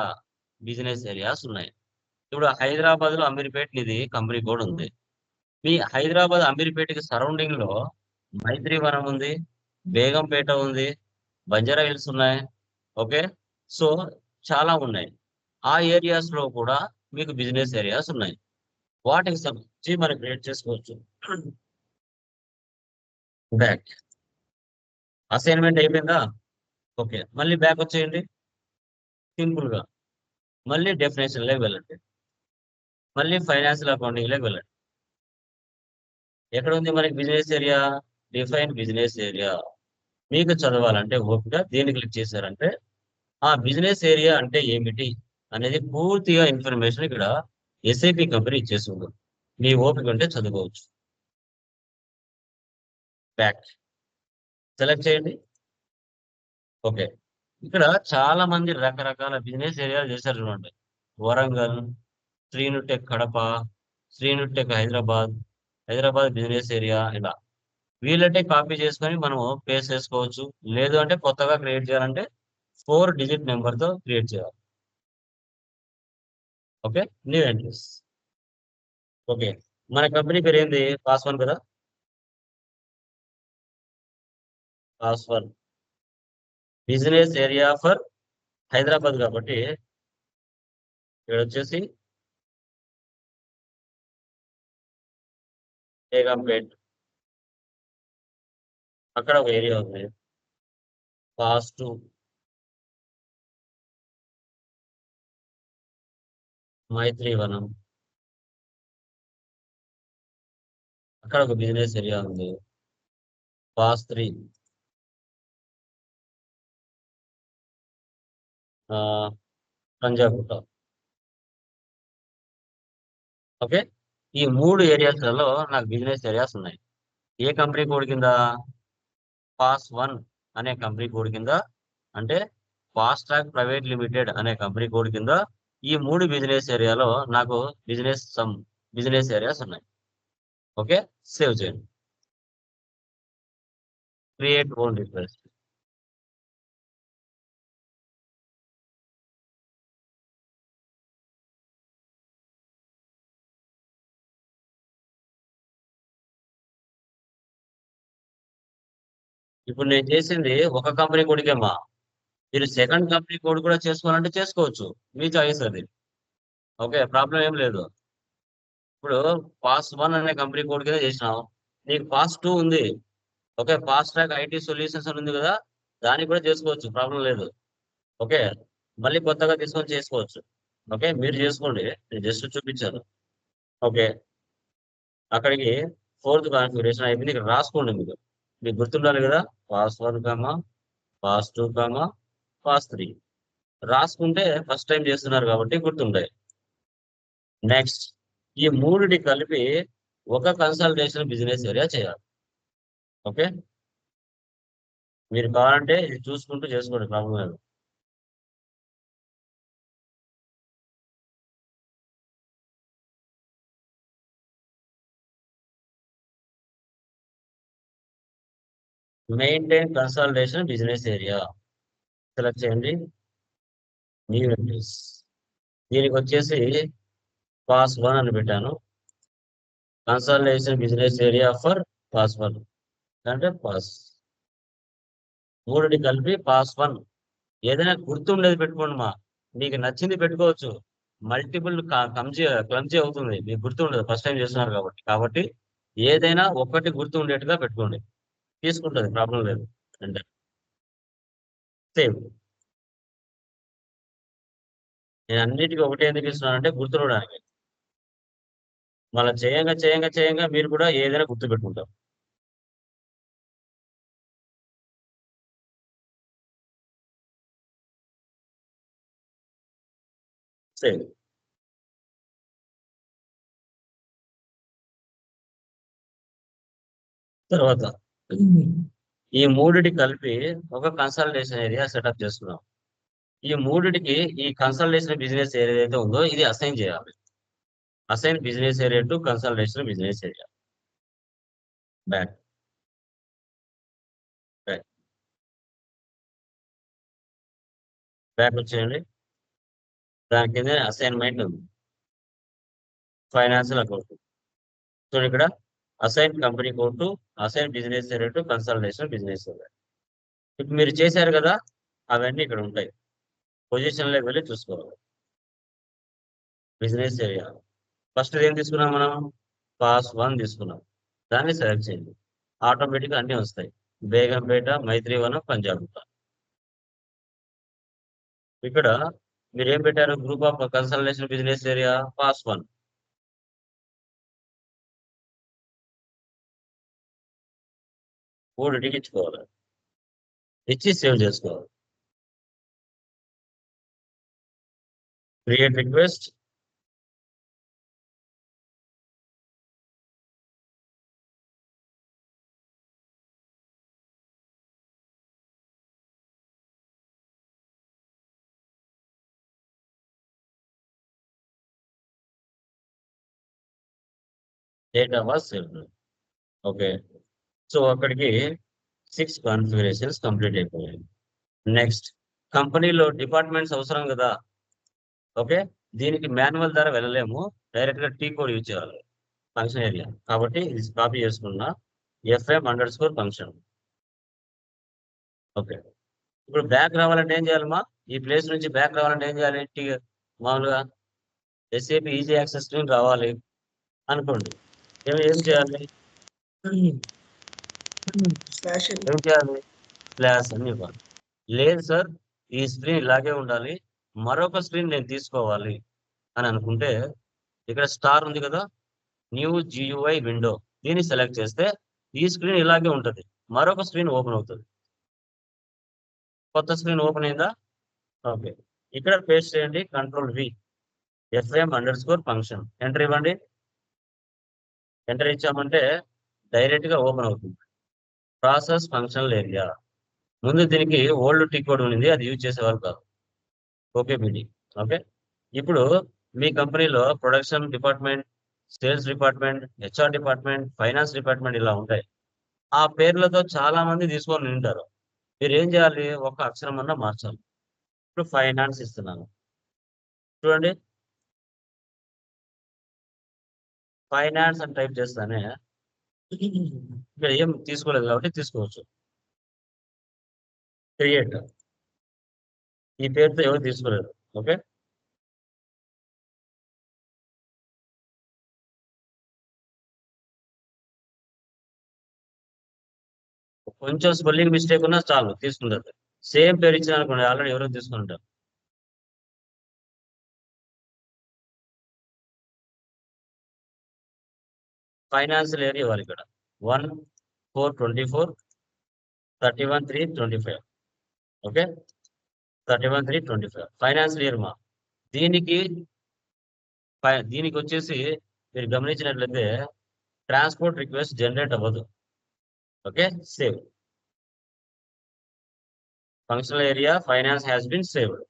బిజినెస్ ఏరియాస్ ఉన్నాయి. ఇప్పుడు హైదరాబాద్ లో అమీర్పేట్ ఇది కంపెనీ కోడ్ ఉంది. మీ హైదరాబాద్ అమీర్పేటకి సరౌండింగ్ లో మైత్రివనం ఉంది, బేగంపేట ఉంది, బంజారా హిల్స్ ఉన్నాయి. ఓకే, సో చాలా ఉన్నాయి. ఆ ఏరియాస్ లో కూడా మీకు బిజినెస్ ఏరియాస్ ఉన్నాయి. వాటికి సంబంధించి మనం క్రియేట్ చేసుకోవచ్చు. బ్యాక్ అసైన్మెంట్ అయిపోయిందా? ఓకే, మళ్ళీ బ్యాక్ వచ్చేయండి. సింపుల్ గా మళ్ళీ డెఫినేషన్ లోకి వెళ్ళండి, మళ్ళీ ఫైనాన్షియల్ అకౌంటింగ్ లోకి వెళ్ళండి. ఎక్కడ ఉంది మనకి business area? Define business area. మీకు చదవాలంటే ఓపిక దీన్ని క్లిక్ చేశారంటే ఆ బిజినెస్ ఏరియా అంటే ఏమిటి అనేది పూర్తిగా ఇన్ఫర్మేషన్ ఇక్కడ SAP కంపెనీ ఇచ్చేస్తుంది. మీ ఓపిక ఉంటే చదువుకోవచ్చు. బ్యాక్ సెలెక్ట్ చేయండి. ఓకే, ఇక్కడ చాలా మంది రకరకాల బిజినెస్ ఏరియాలు చేశారు చూడండి. వరంగల్, శ్రీనుటెక్ కడప, శ్రీనుటెక్ హైదరాబాద్, హైదరాబాద్ బిజినెస్ ఏరియా, ఇలా వీళ్ళంటే కాపీ చేసుకొని మనము పేస్ట్ చేసుకోవచ్చు. లేదు అంటే కొత్తగా క్రియేట్ చేయాలంటే 4 డిజిట్ నెంబర్ తో క్రియేట్ చేయాలి. Okay, new entries. ఓకే, మన కంపెనీ పేరు ఏంది? పాస్ 1 కదా, pass 1 business area for Hyderabad కాబట్టి ఇక్కడ వచ్చేసి బేగంపేట్, అక్కడ ఒక ఏరియా ఉంది. పాస్ 2 మైత్రివనం, అక్కడ ఒక బిజినెస్ ఏరియా ఉంది. పాస్ 3 పంజాగుట్ట. ఓకే, ఈ 3 ఏరియాస్లలో నాకు బిజినెస్ ఏరియాస్ ఉన్నాయి. ఏ కంపెనీ కోడ్ కింద? పాస్ 1 అనే కంపెనీ కోడ్ కింద, అంటే ఫాస్ట్ ట్రాక్ ప్రైవేట్ లిమిటెడ్ అనే కంపెనీ కోడ్ కింద ఈ 3 బిజినెస్ ఏరియాలో నాకు బిజినెస్ ఏరియాస్ ఉన్నాయి. ఓకే, సేవ్ చేయండి. Create own request. ఇప్పుడు నేను చేసింది ఒక కంపెనీ కోడ్కేమా. మీరు సెకండ్ కంపెనీ కోడ్ కూడా చేసుకోవాలంటే చేసుకోవచ్చు. మీ చాయిస్ అది. ఓకే, ప్రాబ్లం ఏం లేదు. ఇప్పుడు పాస్ 1 అనే కంపెనీ కోడ్ కింద చేసినావు. నీకు పాస్ 2 ఉంది. Okay, fast track IT solutions అని ఉంది కదా, దానికి కూడా చేసుకోవచ్చు, ప్రాబ్లం లేదు. ఓకే, మళ్ళీ కొత్తగా తీసుకొని చేసుకోవచ్చు. ఓకే, మీరు చేసుకోండి, నేను జస్ట్ చూపించాను. ఓకే, అక్కడికి 4th కాన్ఫిగరేషన్ అయిపోయింది. ఇక్కడ రాసుకోండి. మీకు గుర్తుండాలి కదా, పాస్ 1 పాస్ 2 పాస్ 3 రాసుకుంటే ఫస్ట్ టైం చేస్తున్నారు కాబట్టి గుర్తుంటాయి. నెక్స్ట్, ఈ మూడిటి కలిపి ఒక కన్సల్టేషన్ బిజినెస్ ఏరియా చేయాలి. ఓకే, మీరు కావాలంటే ఇది చూసుకుంటూ చేసుకోండి, ప్రాబ్లం లేదు. Maintain consultation business area select చేయండి. న్యూ ఎంట్రీస్, దీనికి వచ్చేసి పాస్ 1 అని పెట్టాను. Consultation business area for pass 1 అంటే మూడుని కలిపి పాస్ 1. ఏదైనా గుర్తుండేది పెట్టుకోండి మీకు నచ్చింది పెట్టుకోవచ్చు. మల్టిపుల్ క్లమ్జీ అవుతుంది, మీకు గుర్తుండదు ఫస్ట్ టైం చేస్తున్నారు కాబట్టి ఏదైనా ఒక్కటి గుర్తు ఉండేట్టుగా పెట్టుకోండి, తీసుకుంటుంది, ప్రాబ్లం లేదు. అంటే సేమ్, నేను అన్నిటికీ ఒకటే ఎందుకు ఇస్తున్నానంటే గుర్తుండడానికి. మళ్ళీ చేయంగా మీరు కూడా ఏదైనా గుర్తు పెట్టుకుంటారు. సేమ్. తర్వాత ఈ మూడిటి కలిపి ఒక కన్సల్టేషన్ ఏరియా సెటప్ చేసుకున్నాం. ఈ మూడిటికి ఈ కన్సల్టేషన్ బిజినెస్ ఏరియా ఏదైతే ఉందో ఇది అసైన్ చేయాలి. Assign business area to consultation business area. Back back back వచ్చేయండి. దాని కింద అసైన్మెంట్ ఉంది, ఫైనాన్షియల్ అకౌంట్. సో ఇక్కడ assign company code to assign business area to consultation business area. ఇప్పుడు మీరు చేశారు కదా, అవన్నీ ఇక్కడ ఉంటాయి. పొజిషన్లోకి వెళ్ళి చూసుకోవాలి. బిజినెస్ ఏరియా ఫస్ట్ ఏం తీసుకున్నాం మనం, పాస్ 1 తీసుకున్నాం. దాన్ని సెలెక్ట్ చేయండి, ఆటోమేటిక్గా అన్నీ వస్తాయి. బేగంపేట, మైత్రివనం, పంజాబ్. ఇక్కడ మీరు ఏం పెట్టారు, group of consultation business area pass 1. మూడింటికి ఇచ్చుకోవాలి, ఇచ్చి సేవ్ చేసుకోవాలి. Create request, data was saved. Okay, so అక్కడికి 6 కాన్ఫిగరేషన్స్ కంప్లీట్ అయిపోయాయి. నెక్స్ట్, కంపెనీలో డిపార్ట్మెంట్స్ అవసరం కదా. ఓకే, దీనికి మాన్యువల్ ద్వారా వెళ్ళలేము, డైరెక్ట్ గా టీ కోడ్ యూజ్ చేయాలి ఫంక్షన్ ఏరియా. కాబట్టి ఇది కాపీ చేసుకున్న FM_function. ఓకే, ఇప్పుడు బ్యాక్ రావాలంటే ఏం చేయాలమ్మా, ఈ ప్లేస్ నుంచి బ్యాక్ రావాలంటే ఏం చేయాలి, మామూలుగా SAP ఈజీ యాక్సెస్ స్క్రీన్ రావాలి అనుకోండి. ఏం చేయాలి, స్లాష్ ఏం చేయాలి, ప్లాస్ అని ఇవ్వాలి. లేదు సార్, ఈ స్క్రీన్ ఇలాగే ఉండాలి, మరొక స్క్రీన్ నేను తీసుకోవాలి అని అనుకుంటే ఇక్కడ స్టార్ ఉంది కదా, న్యూ GUI విండో, దీన్ని సెలెక్ట్ చేస్తే ఈ స్క్రీన్ ఇలాగే ఉంటుంది, మరొక స్క్రీన్ ఓపెన్ అవుతుంది. కొత్త స్క్రీన్ ఓపెన్ అయిందా. ఓకే, ఇక్కడ పేస్ట్ చేయండి, Ctrl+V, FM_function, ఎంటర్ ఇవ్వండి. ఎంటర్ ఇచ్చామంటే డైరెక్ట్ గా ఓపెన్ అవుతుంది. ప్రాసెస్ ఫంక్షనల్ ఏరియా, ముందు దీనికి ఓల్డ్ టీ కోడ్ ఉంది, అది యూజ్ చేసేవారు కాదు. ఓకే బిడి. ఓకే, ఇప్పుడు మీ కంపెనీలో production department, sales department, HR department, finance department ఇలా ఉంటాయి. ఆ పేర్లతో చాలా మంది తీసుకొని ఉంటారు. మీరు ఏం చేయాలి, ఒక అక్షరం అన్నా మార్చాలి. ఇప్పుడు ఫైనాన్స్ ఇస్తున్నాను, చూడండి, ఫైనాన్స్ అని టైప్ చేస్తానే ఇక్కడ ఏం తీసుకోలేదు కాబట్టి తీసుకోవచ్చు. క్రియేట్. ఈ పేరుతో ఎవరు తీసుకోలేరు. ఓకే, కొంచెం స్పెల్లింగ్ మిస్టేక్ ఉన్నా చాలు తీసుకుంటారు. సేమ్ పేరు ఇచ్చిన అనుకోండి ఆల్రెడీ ఎవరో తీసుకుంటారు. ఫైనాన్షియల్ ఇయర్ ఇవ్వాలి ఇక్కడ 1/4/24, 31/3/25. ఓకే, 31/3/25 ఫైనాన్షియల్ ఇయర్ మా. దీనికి దీనికి వచ్చేసి మీరు గమనించినట్లయితే ట్రాన్స్పోర్ట్ రిక్వెస్ట్ జనరేట్ అవ్వదు. Okay, save. Functional area finance has been saved.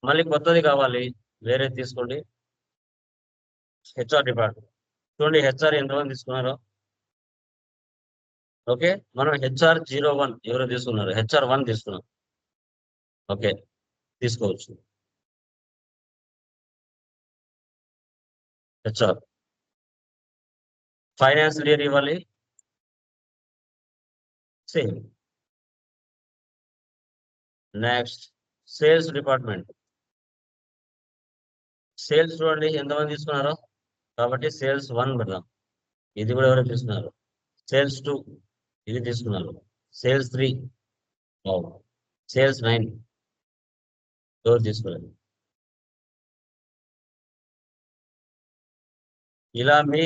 మళ్ళీ కొత్తది కావాలి, వేరే తీసుకోండి. హెచ్ఆర్ డిపార్ట్మెంట్ చూడండి, హెచ్ఆర్ ఎంతమంది తీసుకున్నారో. ఓకే, మనం HR01 ఎవరో తీసుకున్నారు, HR1 తీసుకున్నాం. ఓకే, తీసుకోవచ్చు. హెచ్ఆర్ ఫైనాన్షియల్ ఇయర్ ఇవ్వాలి, same. Next sales department. Sales చూడండి ఎంతమంది తీసుకున్నారో, కాబట్టి సేల్స్ 1 పెడదాం. ఇది కూడా ఎవరు తీసుకున్నారు, సేల్స్ 2 ఇది తీసుకున్నారు, సేల్స్ 3, సేల్స్ 9 ఎవరు తీసుకోలేదు. ఇలా మీ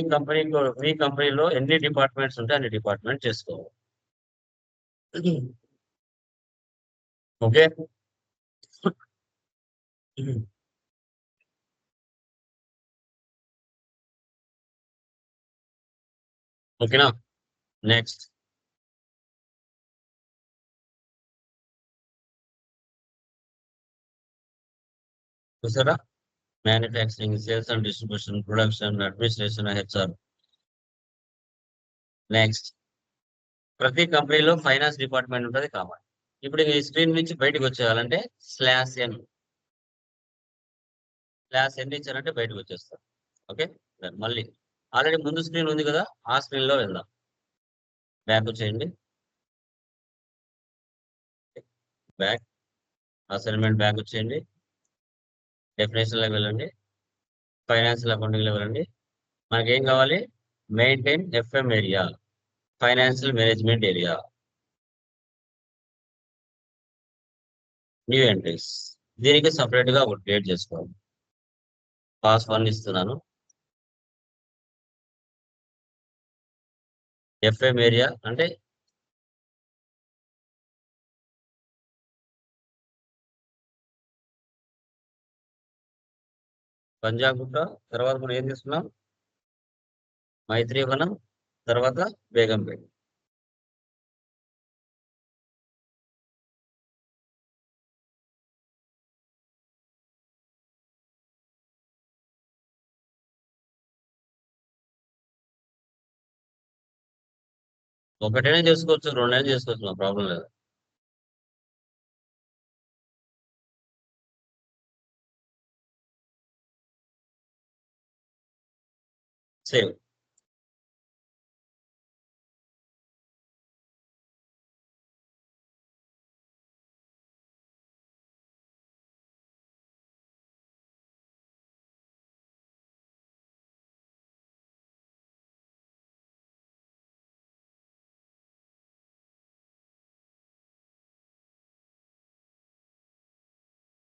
కంపెనీలో ఎన్ని డిపార్ట్మెంట్స్ ఉంటే అన్ని డిపార్ట్మెంట్ చేసుకోవాలి. ఓకే, ఓకేనా. నెక్స్ట్ చూసారా, manufacturing, sales and distribution, production, administration, HR. Next ప్రతి కంపెనీలో ఫైనాన్స్ డిపార్ట్మెంట్ ఉంటుంది కామన్. ఇప్పుడు ఈ స్క్రీన్ నుంచి బయటకు వచ్చేయాలంటే /n ఇచ్చారంటే బయటకు వచ్చేస్తారు. ఓకే, మళ్ళీ ఆల్రెడీ ముందు స్క్రీన్ ఉంది కదా, ఆ స్క్రీన్ లో వెళ్దాం. బ్యాక్ వచ్చేయండి, బ్యాక్ అసైన్మెంట్ బ్యాక్ వచ్చేయండి, డెఫినేషన్ లోకి వెళ్ళండి, ఫైనాన్షియల్ అకౌంటింగ్ లో వెళ్ళండి. మనకి ఏం కావాలి, maintain FM area, financial management area, new entries. దీనికి సపరేట్ గా ఒకటి క్రియేట్ చేసుకోవాలి. పాస్ 1 ఇస్తున్నాను. FM ఏరియా అంటే పంజాగుట్ట, తర్వాత మనం ఏం తీసుకున్నాం, మైత్రీవనం, తర్వాత బేగంపేట. ఒకటైనా చేసుకోవచ్చు, రెండైనా చేసుకోవచ్చు, మా ప్రాబ్లం లేదు. Save.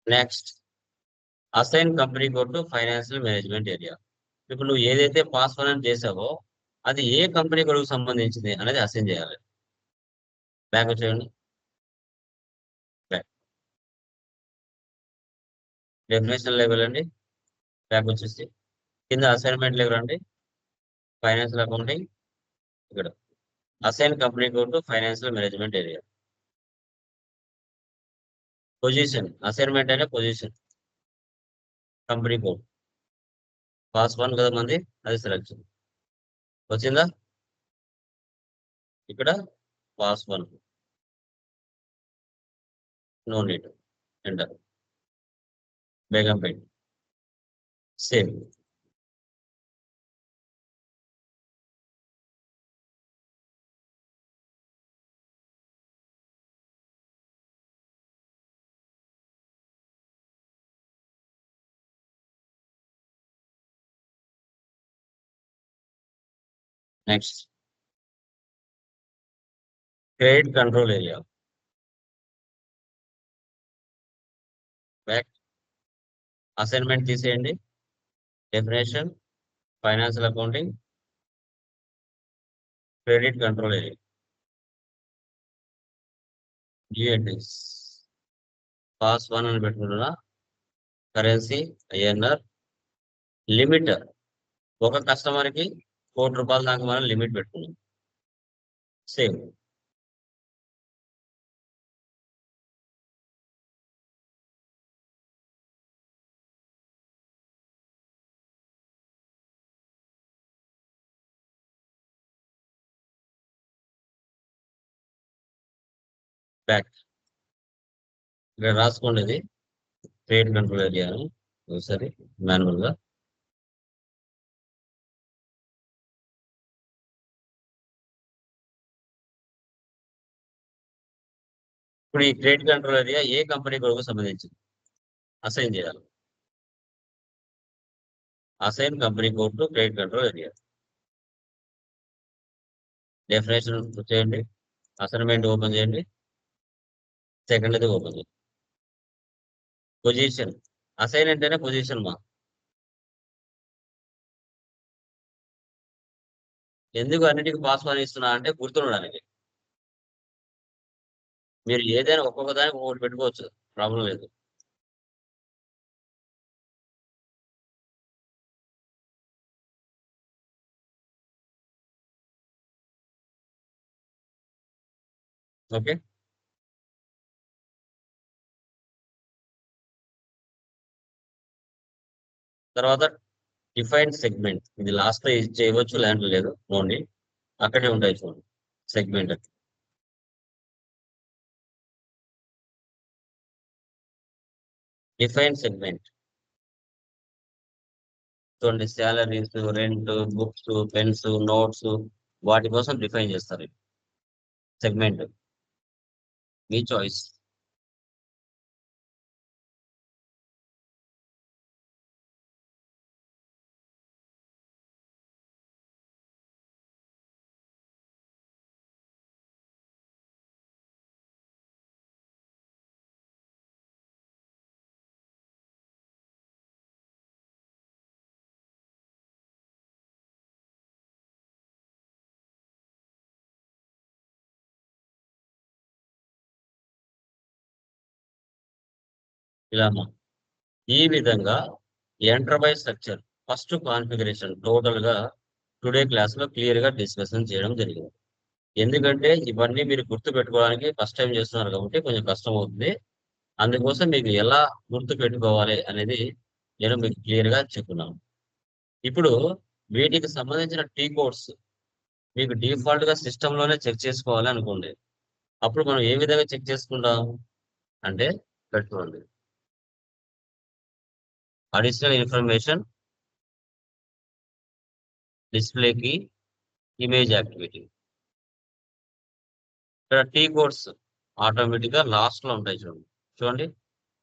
Next assign company code to financial management area. ఇప్పుడు నువ్వు ఏదైతే పాస్ 1 అని చేసావో అది ఏ కంపెనీ కోడ్కు సంబంధించింది అనేది అసైన్ చేయాలి. బ్యాక్ వచ్చేయండి, బ్యాక్ డెఫినేషన్ లెవెల్ అండి, బ్యాక్ వచ్చేసి కింద అసైన్మెంట్ లెవెల్ అండి, ఫైనాన్షియల్ అకౌంటింగ్. ఇక్కడ assign company code to financial management area. Position assignment అనే పొజిషన్, కంపెనీ కోడ్ పాస్ 1 కదా మంది, అది సెలెక్ట్ వచ్చిందా. ఇక్కడ pass 1 no need, enter, Begumpet, same. Next credit control area. Back assignment తీసేయండి. Definition financial accounting credit control area. GNS pass 1 అని పెట్టుకుంటున్నా. Currency INR. Limit ఒక కస్టమర్ కి ₹1,00,00,000 దాకా మనం లిమిట్ పెట్టుకున్నాం. సేమ్ బ్యాక్ ఇక్కడ రాసుకోండి. ఇది క్రెడిట్ కంట్రోల్ ఏరియా అని ఒకసారి మాన్యువల్ గా. ఇప్పుడు ఈ క్రెడిట్ కంట్రోల్ ఏరియా ఏ కంపెనీ కొరకు సంబంధించింది అసైన్ చేయాలి. Assign company code to credit control area. Definition చేయండి. అసైన్మెంట్ ఓపెన్ చేయండి. సెకండ్ ఇది ఓపెన్ చేయండి. పొజిషన్ అసైన్ అంటేనే పొజిషన్ మా. ఎందుకు అన్నిటికీ పాస్ అని ఇస్తున్నా అంటే గుర్తుండడానికి. మీరు ఏదైనా ఒక్కొక్క దానికి ఒకటి పెట్టుకోవచ్చు, ప్రాబ్లం లేదు. ఓకే తర్వాత డిఫైన్ సెగ్మెంట్. ఇది లాస్ట్ లో చేయవచ్చు, ల్యాండ్ లేదు నోండి, అక్కడే ఉంటాయి చూడండి సెగ్మెంట్. డిఫైన్ సెగ్మెంట్ చూడండి. Salaries, rent, books, pens, notes వాటి కోసం డిఫైన్ చేస్తారు సెగ్మెంట్. మీ చాయిస్. ఇలా ఈ విధంగా enterprise structure first configuration total గా టుడే క్లాస్ లో క్లియర్ గా డిస్కషన్ చేయడం జరిగింది. ఎందుకంటే ఇవన్నీ మీరు గుర్తు పెట్టుకోవడానికి ఫస్ట్ టైం చేస్తున్నారు కాబట్టి కొంచెం కష్టం అవుతుంది. అందుకోసం మీకు ఎలా గుర్తు పెట్టుకోవాలి అనేది నేను మీకు క్లియర్ గా చెప్తున్నాను. ఇప్పుడు వీటికి సంబంధించిన టీ కోడ్స్ మీకు డిఫాల్ట్ గా సిస్టమ్ లోనే చెక్ చేసుకోవాలి అనుకోండి. అప్పుడు మనం ఏ విధంగా చెక్ చేసుకుంటాం అంటే పెట్టుకోండి. అడిషనల్ ఇన్ఫర్మేషన్, డిస్ప్లేకి, ఇమేజ్ యాక్టివిటీ. ఇక్కడ టీ కోడ్స్ ఆటోమేటిక్ గా లాస్ట్ లో ఉంటాయి చూడండి. చూడండి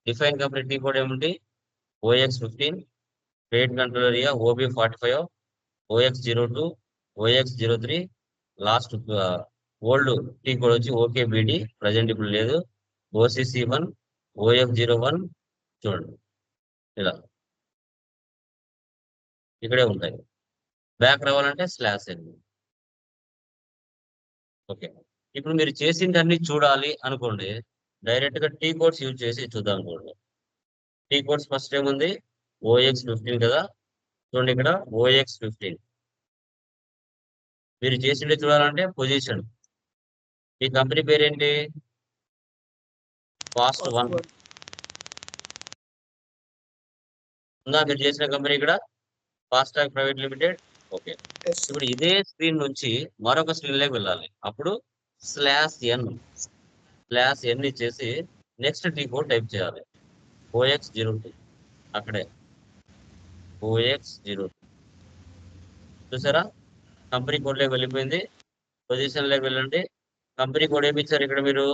డిఫైన్ కంపెనీ టీ కోడ్ ఏమిటి? OX15, credit control area OB45, OX02, OX03, last old T code వచ్చి OKBD, ప్రజెంట్ ఇప్పుడు లేదు. OCC1, OF01 చూడండి ఇలా ఇక్కడే ఉంటాయి. బ్యాక్ రావాలంటే /n. ఓకే ఇప్పుడు మీరు చేసిందన్నీ చూడాలి అనుకోండి, డైరెక్ట్ గా టీ కోడ్స్ యూజ్ చేసి చూద్దాం అనుకోండి. టీ కోడ్స్ ఫస్ట్ ఏముంది? OX15 కదా. చూడండి ఇక్కడ OX15. మీరు చేసిండే చూడాలంటే పొజిషన్. ఈ కంపెనీ పేరేంటి? ఫాస్ట్ 1 ఉందా? మీరు చేసిన కంపెనీ ఇక్కడ ఫాస్టాగ్ ప్రైవేట్ లిమిటెడ్. ఓకే ఇప్పుడు ఇదే స్క్రీన్ నుంచి మరొక స్క్రీన్ లోకి వెళ్ళాలి. అప్పుడు /n ఇచ్చేసి నెక్స్ట్ టీ కోడ్ టైప్ చేయాలి. OX02 అక్కడే OX02 చూసారా? కంపెనీ కోడ్ లోకి వెళ్ళిపోయింది. పొజిషన్ లోకి వెళ్ళండి. కంపెనీ కోడ్ ఏమి ఇచ్చారు ఇక్కడ? మీరు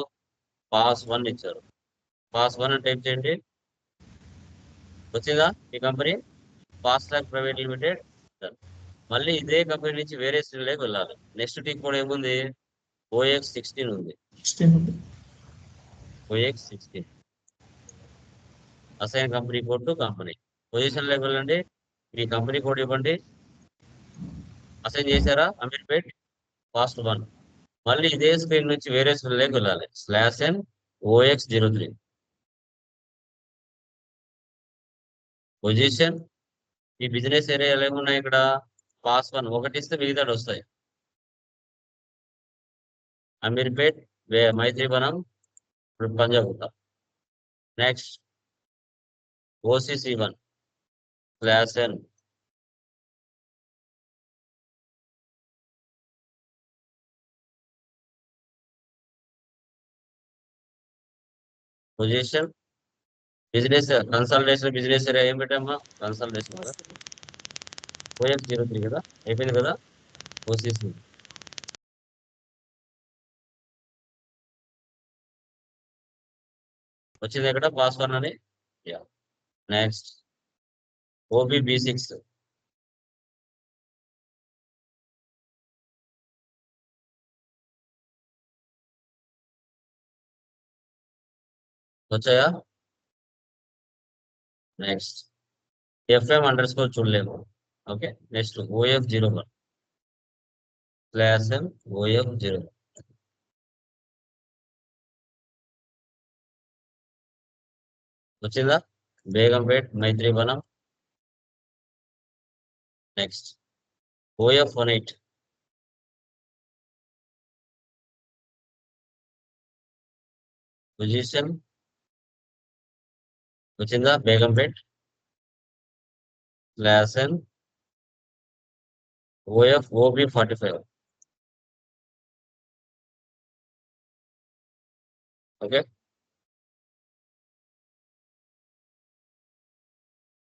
పాస్ 1 ఇచ్చారు. పాస్ 1 అని టైప్ చేయండి. వచ్చిందా ఈ కంపెనీ? FASTag private limited. మళ్ళీ ఇదే కంపెనీ నుంచి వేరే స్ట్రీమ్లోకి వెళ్ళాలి. నెక్స్ట్ టీ కోడ్ ఏముంది? OX16 ఉంది. 16 ఉంది. OX16 assign company code to company. పొజిషన్లోకి వెళ్ళండి, మీ కంపెనీ కోడ్ ఇవ్వండి. అసైన్ చేశారా? అమీర్పేట్ ఫాస్ట్ 1. మళ్ళీ ఇదే స్క్రీన్ నుంచి వేరే స్క్రీన్లోకి వెళ్ళాలి. /n OX03 position. ఈ బిజినెస్ ఏరియాలు ఏమున్నాయి ఇక్కడ? పాస్ 1 ఒకటి ఇస్తే మిగతాడు వస్తాయి. Ameerpet, Maitrivanam, Panjagutta. Next OCC1 /n position. Business consultation business area ఏం పెట్టామా? కన్సల్టేషన్ కదా. OX03 కదా, అయిపోయింది కదా. OCC వచ్చింది ఇక్కడ పాస్ 1 అని. నెక్స్ట్ OBB6 వచ్చాయా? నెక్స్ట్ FM_, చూడలేము. Okay, next OF01 /m OF01 వచ్చిందా? Begumpet, Maitrivanam. Next OF18 position వచ్చిందా? Begumpet /n OB45. Okay,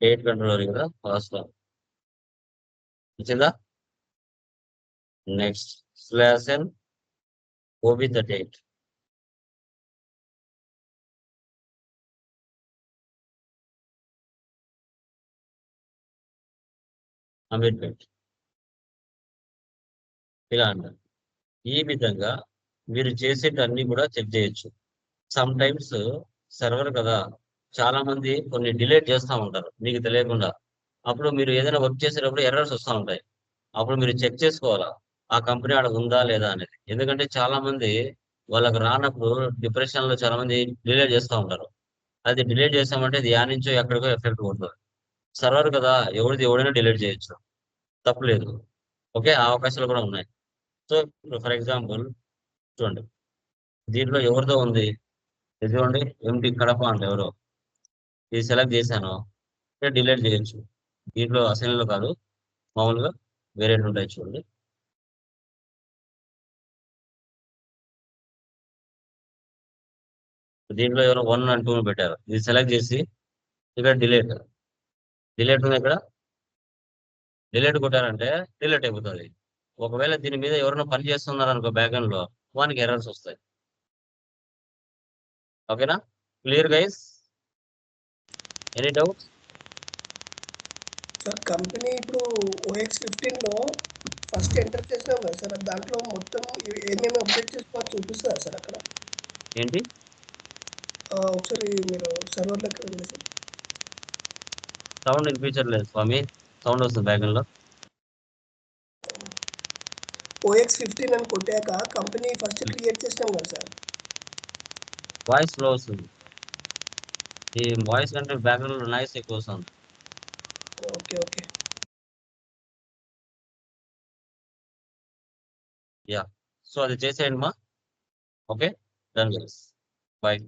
8 controller కదా, ఫాస్ట్ 1 వచ్చిందా? Next /n OB38 Ameerpet. ఇలా అంటారు. ఈ విధంగా మీరు చేసేటన్ని కూడా చెక్ చేయొచ్చు. సమ్ టైమ్స్ సర్వర్ కదా, చాలా మంది కొన్ని డిలీట్ చేస్తూ ఉంటారు మీకు తెలియకుండా. అప్పుడు మీరు ఏదైనా వర్క్ చేసేటప్పుడు ఎర్రర్స్ వస్తూ ఉంటాయి. అప్పుడు మీరు చెక్ చేసుకోవాలా ఆ కంపెనీ ఆడ ఉందా లేదా అనేది. ఎందుకంటే చాలా మంది వాళ్ళకి రానప్పుడు డిప్రెషన్ లో చాలా మంది డిలీట్ చేస్తూ ఉంటారు. అది డిలీట్ చేస్తామంటే అది యా నుంచో ఎక్కడికో ఎఫెక్ట్ కొడుతుంది. సర్వర్ కదా, ఎవరైనా డిలీట్ చేయొచ్చు, తప్పులేదు. ఓకే, ఆ అవకాశాలు కూడా ఉన్నాయి. సో ఫర్ ఎగ్జాంపుల్ చూడండి, దీంట్లో ఎవరిదో ఉంది, ఇది చూడండి, ఎంటీ కడప అంటే ఎవరో. ఇది సెలెక్ట్ చేశాను, డిలీట్ చేయొచ్చు. దీంట్లో అసైన్లో కాదు, మామూలుగా వేరే ఉంటాయి చూడండి. దీంట్లో ఎవరో 1 and 2 పెట్టారు, ఇది సెలెక్ట్ చేసి ఇక్కడ డిలీట్ ఉంది. ఇక్కడ డిలీట్ కొట్టారంటే డిలీట్ అయిపోతుంది. ఒకవేళ దీని మీద ఎవరైనా పని చేస్తున్నారు అనుకో బ్యాక్ఎండ్ లో, వానికి ఎర్రర్స్ వస్తాయి. ఓకేనా? Clear guys? Any doubts? Sir company ఇప్పుడు OX15లో ఫస్ట్ ఎంటర్ చేసినాం కదా సార్, దాంట్లో మొత్తం ఏమేమి అప్డేట్ చేసుకోవాలి చూపిస్తుందా సార్ అక్కడ? ఏంటి? ఒకసారి మీరు సర్వర్లోకి రండి సార్. సౌండ్ వినిపించట్లేదు స్వామి, సౌండ్ వస్తుంది బ్యాక్ఎండ్ లో. OX15 అని కొట్టాక కంపెనీ ఫస్ట్ క్రియేట్ చేసినాం కదా సార్. వాయిస్ స్లో వస్తుంది. ఈ వాయిస్ కంటే బ్యాక్గ్రౌండ్ లో నాయిస్ ఎక్కువ వస్తుంది. Okay okay. యా, సో అది చేసేయండి మా. Okay, done guys, bye.